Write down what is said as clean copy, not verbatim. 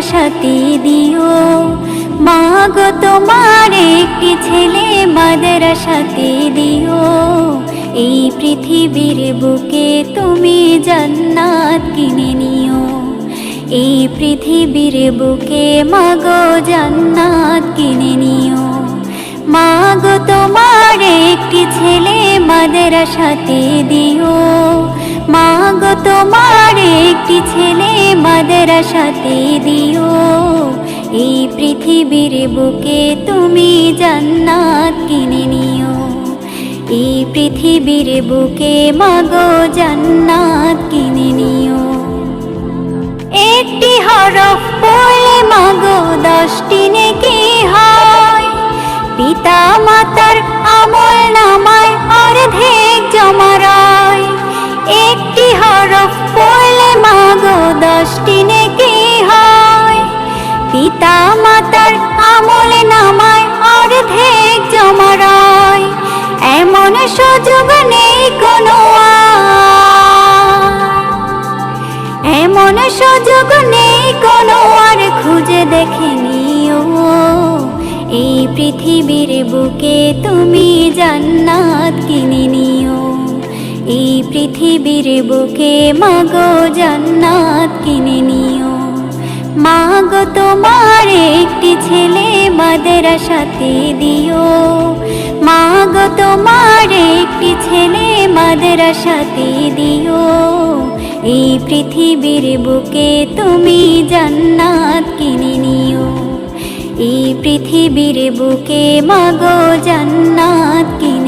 মাদ্রাসাতে দিও। মা গো তোমার একটি ছেলে মাদ্রাসাতে দিও। এই পৃথিবীর বুকে তুমি জান্নাত কিনে নিও। এই পৃথিবীর বুকে মা গো জান্নাত কিনে নিও। মা গো তোমার একটি ছেলে মাদ্রাসাতে দিও। মা গো তোমার একটি ছেলে মাদ্রাসাতে দিও। এই পৃথিবীর বুকে তুমি জান্নাত কিনে নিও। এই পৃথিবীর বুকে মা গো জান্নাত কিনে নিও। একটি হরফ পড়লে মা গো 10টি নেকি হয়। পিতা মাতার আমল নামায় অর্ধেক জমা রয়। একটি হরফ পড়লে মা গো 10টি নেকি হয়। পিতা মাতার আমল নামায় অর্ধেক জমা রয়। এমন সুযোগ নেই কোনো এমন সুযোগ নেই কোনো আর, খুঁজে দেখে নিও। এই পৃথিবীর বুকে তুমি জান্নাত কিনে নিও। এই পৃথিবীর বুকে মা গো জান্নাত কিনে নিও। মা গো তোমার একটি ছেলে মাদ্রাসাতে দিও। মা গো তোমার একটি ছেলে মাদ্রাসাতে দিও। এই পৃথিবীর বুকে তুমি জান্নাত কিনে নিও। এই পৃথিবীর বুকে মা গো জান্নাত কিনে